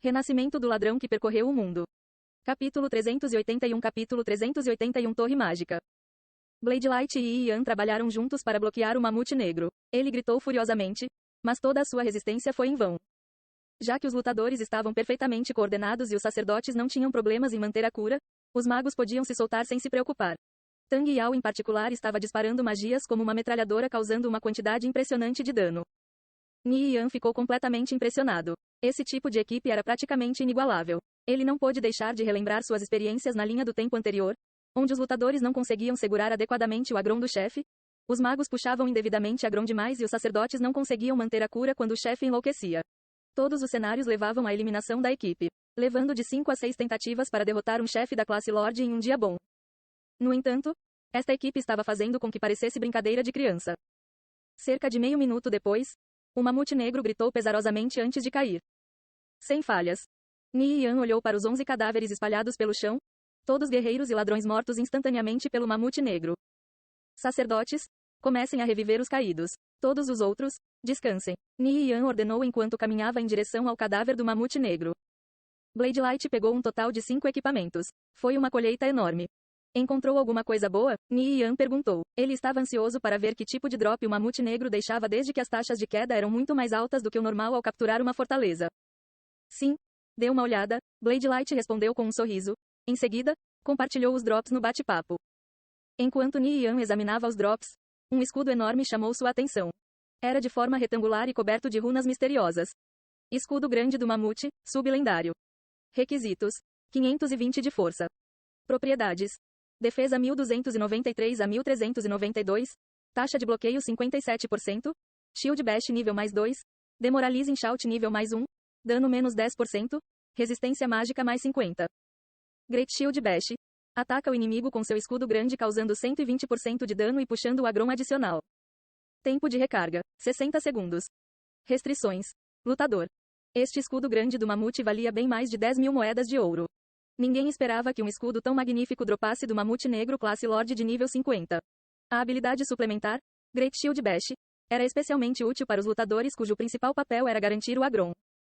Renascimento do ladrão que percorreu o mundo. Capítulo 381. Capítulo 381. Torre Mágica. Blade Light e Ian trabalharam juntos para bloquear o mamute negro. Ele gritou furiosamente, mas toda a sua resistência foi em vão. Já que os lutadores estavam perfeitamente coordenados e os sacerdotes não tinham problemas em manter a cura, os magos podiam se soltar sem se preocupar. Tang Yao em particular estava disparando magias como uma metralhadora, causando uma quantidade impressionante de dano. Ni Yan ficou completamente impressionado. Esse tipo de equipe era praticamente inigualável. Ele não pôde deixar de relembrar suas experiências na linha do tempo anterior, onde os lutadores não conseguiam segurar adequadamente o agron do chefe, os magos puxavam indevidamente agron demais e os sacerdotes não conseguiam manter a cura quando o chefe enlouquecia. Todos os cenários levavam à eliminação da equipe, levando de 5 a 6 tentativas para derrotar um chefe da classe Lorde em um dia bom. No entanto, esta equipe estava fazendo com que parecesse brincadeira de criança. Cerca de meio minuto depois, o mamute negro gritou pesarosamente antes de cair. Sem falhas. Ni Yan olhou para os 11 cadáveres espalhados pelo chão, todos guerreiros e ladrões mortos instantaneamente pelo mamute negro. Sacerdotes, comecem a reviver os caídos. Todos os outros, descansem. Ni Yan ordenou enquanto caminhava em direção ao cadáver do mamute negro. Blade Light pegou um total de 5 equipamentos. Foi uma colheita enorme. Encontrou alguma coisa boa? Ni Yan perguntou. Ele estava ansioso para ver que tipo de drop o mamute negro deixava desde que as taxas de queda eram muito mais altas do que o normal ao capturar uma fortaleza. Sim. Dê uma olhada, Blade Light respondeu com um sorriso. Em seguida, compartilhou os drops no bate-papo. Enquanto Ni Yan examinava os drops, um escudo enorme chamou sua atenção. Era de forma retangular e coberto de runas misteriosas. Escudo grande do mamute, sublendário. Requisitos: 520 de força. Propriedades: defesa 1293 a 1392, taxa de bloqueio 57%, shield bash nível mais 2, demoralizing shout nível mais 1, dano menos 10%, resistência mágica mais 50. Great Shield Bash: ataca o inimigo com seu escudo grande causando 120% de dano e puxando o agron adicional. Tempo de recarga: 60 segundos. Restrições: lutador. Este escudo grande do mamute valia bem mais de 10.000 moedas de ouro. Ninguém esperava que um escudo tão magnífico dropasse do mamute negro classe Lorde de nível 50. A habilidade suplementar, Great Shield Bash, era especialmente útil para os lutadores cujo principal papel era garantir o agron.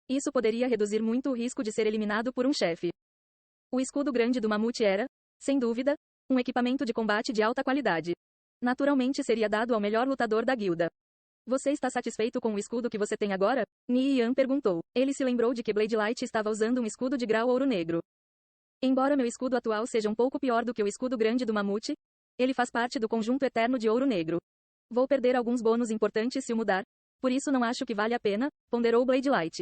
Isso poderia reduzir muito o risco de ser eliminado por um chefe. O escudo grande do mamute era, sem dúvida, um equipamento de combate de alta qualidade. Naturalmente seria dado ao melhor lutador da guilda. Você está satisfeito com o escudo que você tem agora? Ni Yan perguntou. Ele se lembrou de que Blade Light estava usando um escudo de grau ouro negro. Embora meu escudo atual seja um pouco pior do que o escudo grande do mamute, ele faz parte do conjunto eterno de ouro negro. Vou perder alguns bônus importantes se o mudar, por isso não acho que vale a pena, ponderou Blade Light.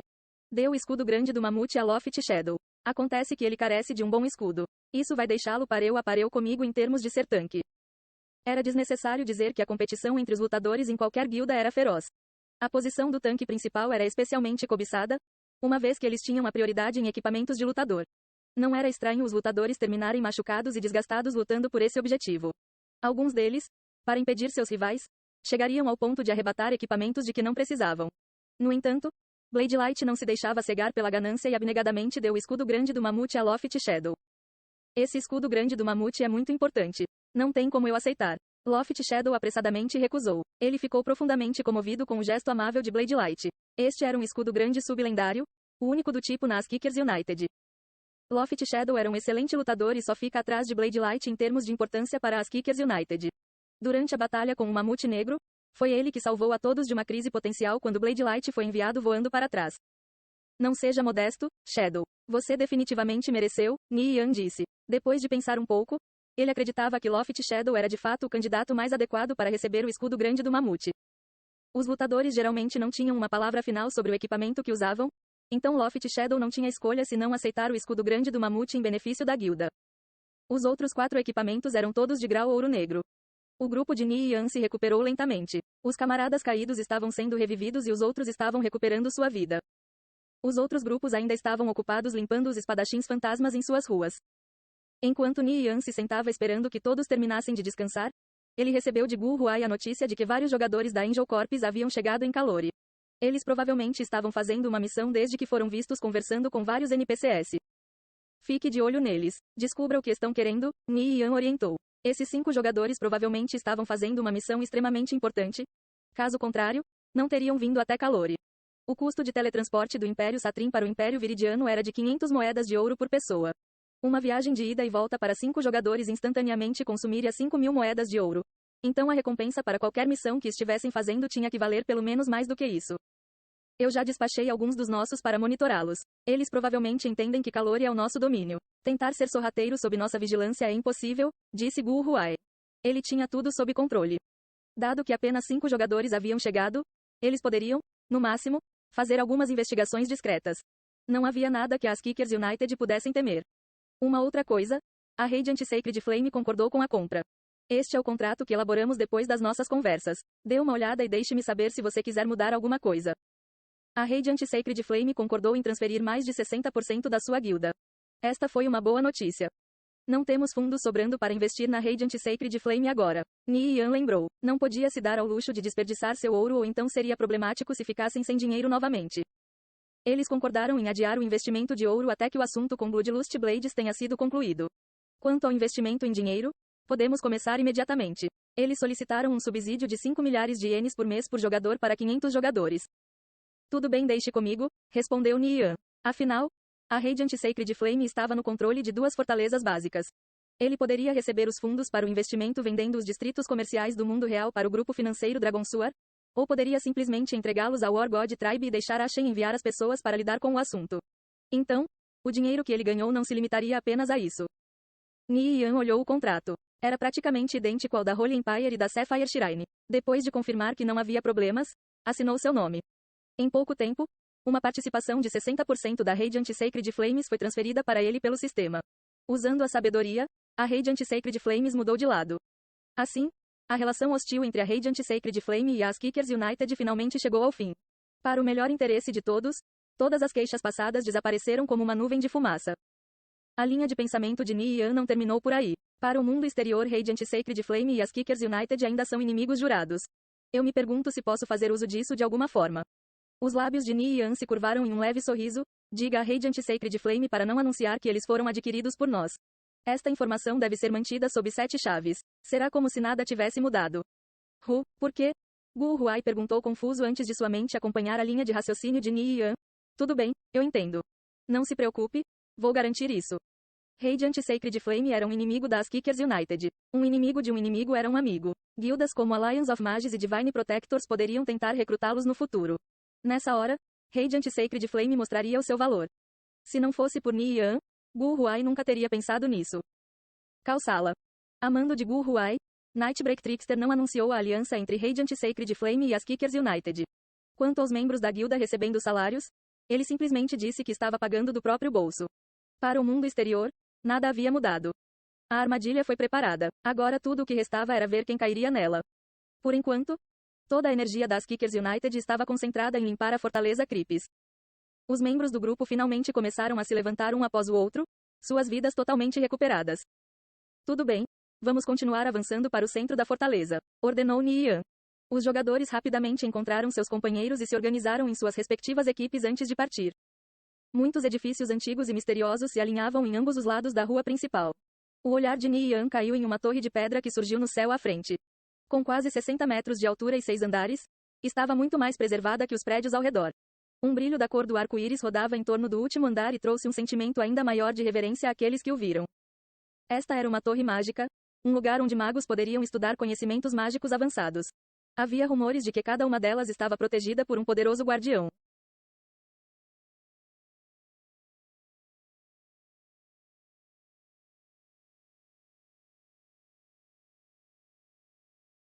Dê o escudo grande do mamute a Loft Shadow. Acontece que ele carece de um bom escudo. Isso vai deixá-lo pareu a pareu comigo em termos de ser tanque. Era desnecessário dizer que a competição entre os lutadores em qualquer guilda era feroz. A posição do tanque principal era especialmente cobiçada, uma vez que eles tinham a prioridade em equipamentos de lutador. Não era estranho os lutadores terminarem machucados e desgastados lutando por esse objetivo. Alguns deles, para impedir seus rivais, chegariam ao ponto de arrebatar equipamentos de que não precisavam. No entanto, Blade Light não se deixava cegar pela ganância e abnegadamente deu o escudo grande do mamute a Loft Shadow. Esse escudo grande do mamute é muito importante. Não tem como eu aceitar. Loft Shadow apressadamente recusou. Ele ficou profundamente comovido com o gesto amável de Blade Light. Este era um escudo grande sublendário, o único do tipo nas Kickers United. Loft Shadow era um excelente lutador e só fica atrás de Blade Light em termos de importância para as Kickers United. Durante a batalha com o mamute negro, foi ele que salvou a todos de uma crise potencial quando Blade Light foi enviado voando para trás. Não seja modesto, Shadow. Você definitivamente mereceu, Ni Yan disse. Depois de pensar um pouco, ele acreditava que Loft Shadow era de fato o candidato mais adequado para receber o escudo grande do mamute. Os lutadores geralmente não tinham uma palavra final sobre o equipamento que usavam, então Loft Shadow não tinha escolha senão aceitar o escudo grande do mamute em benefício da guilda. Os outros 4 equipamentos eram todos de grau ouro negro. O grupo de Ni Yan se recuperou lentamente. Os camaradas caídos estavam sendo revividos e os outros estavam recuperando sua vida. Os outros grupos ainda estavam ocupados limpando os espadachins fantasmas em suas ruas. Enquanto Ni Yan se sentava esperando que todos terminassem de descansar, ele recebeu de Gu Huai a notícia de que vários jogadores da Angel Corps haviam chegado em Calore. Eles provavelmente estavam fazendo uma missão desde que foram vistos conversando com vários NPCs. Fique de olho neles. Descubra o que estão querendo, Ni Yan orientou. Esses 5 jogadores provavelmente estavam fazendo uma missão extremamente importante. Caso contrário, não teriam vindo até Calore. O custo de teletransporte do Império Satrim para o Império Viridiano era de 500 moedas de ouro por pessoa. Uma viagem de ida e volta para 5 jogadores instantaneamente consumiria 5.000 moedas de ouro. Então a recompensa para qualquer missão que estivessem fazendo tinha que valer pelo menos mais do que isso. Eu já despachei alguns dos nossos para monitorá-los. Eles provavelmente entendem que Calori é o nosso domínio. Tentar ser sorrateiro sob nossa vigilância é impossível, disse Gu Huai. Ele tinha tudo sob controle. Dado que apenas 5 jogadores haviam chegado, eles poderiam, no máximo, fazer algumas investigações discretas. Não havia nada que as Kickers United pudessem temer. Uma outra coisa, a Radiant Sacred Flame concordou com a compra. Este é o contrato que elaboramos depois das nossas conversas. Dê uma olhada e deixe-me saber se você quiser mudar alguma coisa. A Radiant Sacred Flame concordou em transferir mais de 60% da sua guilda. Esta foi uma boa notícia. Não temos fundos sobrando para investir na Radiant Sacred Flame agora. Ni Yan lembrou. Não podia se dar ao luxo de desperdiçar seu ouro ou então seria problemático se ficassem sem dinheiro novamente. Eles concordaram em adiar o investimento de ouro até que o assunto com Bloodlust Blades tenha sido concluído. Quanto ao investimento em dinheiro, podemos começar imediatamente. Eles solicitaram um subsídio de 5 milhares de ienes por mês por jogador para 500 jogadores. Tudo bem, deixe comigo, respondeu Ni Yan. Afinal, a Radiant Sacred Flame estava no controle de 2 fortalezas básicas. Ele poderia receber os fundos para o investimento vendendo os distritos comerciais do mundo real para o grupo financeiro Dragonsuar, ou poderia simplesmente entregá-los ao War God Tribe e deixar Ashen enviar as pessoas para lidar com o assunto. Então, o dinheiro que ele ganhou não se limitaria apenas a isso. Ni Yan olhou o contrato. Era praticamente idêntico ao da Holy Empire e da Sapphire Shrine. Depois de confirmar que não havia problemas, assinou seu nome. Em pouco tempo, uma participação de 60% da Radiant Sacred Flames foi transferida para ele pelo sistema. Usando a sabedoria, a Radiant Sacred Flames mudou de lado. Assim, a relação hostil entre a Radiant Sacred Flame e as Kickers United finalmente chegou ao fim. Para o melhor interesse de todos, todas as queixas passadas desapareceram como uma nuvem de fumaça. A linha de pensamento de Ni Yan não terminou por aí. Para o mundo exterior, Radiant Sacred Flame e as Kickers United ainda são inimigos jurados. Eu me pergunto se posso fazer uso disso de alguma forma. Os lábios de Ni Yan se curvaram em um leve sorriso. Diga a Radiant Sacred Flame para não anunciar que eles foram adquiridos por nós. Esta informação deve ser mantida sob 7 chaves. Será como se nada tivesse mudado. Por quê? Gu Huai perguntou confuso antes de sua mente acompanhar a linha de raciocínio de Ni Yan. Tudo bem, eu entendo. Não se preocupe, vou garantir isso. Radiant Sacred Flame era um inimigo das Kickers United. Um inimigo de um inimigo era um amigo. Guildas como Alliance of Mages e Divine Protectors poderiam tentar recrutá-los no futuro. Nessa hora, Radiant Sacred Flame mostraria o seu valor. Se não fosse por Ni Yan, Gu Huai nunca teria pensado nisso. Calçala. A mando de Gu Huai, Nightbreak Trickster não anunciou a aliança entre Radiant Sacred Flame e as Kickers United. Quanto aos membros da guilda recebendo salários, ele simplesmente disse que estava pagando do próprio bolso. Para o mundo exterior, nada havia mudado. A armadilha foi preparada. Agora tudo o que restava era ver quem cairia nela. Por enquanto, toda a energia das Kickers United estava concentrada em limpar a fortaleza Cripes. Os membros do grupo finalmente começaram a se levantar um após o outro, suas vidas totalmente recuperadas. Tudo bem, vamos continuar avançando para o centro da fortaleza, ordenou Ni Yan. Os jogadores rapidamente encontraram seus companheiros e se organizaram em suas respectivas equipes antes de partir. Muitos edifícios antigos e misteriosos se alinhavam em ambos os lados da rua principal. O olhar de Ni Yan caiu em uma torre de pedra que surgiu no céu à frente. Com quase 60 metros de altura e 6 andares, estava muito mais preservada que os prédios ao redor. Um brilho da cor do arco-íris rodava em torno do último andar e trouxe um sentimento ainda maior de reverência àqueles que o viram. Esta era uma torre mágica, um lugar onde magos poderiam estudar conhecimentos mágicos avançados. Havia rumores de que cada uma delas estava protegida por um poderoso guardião.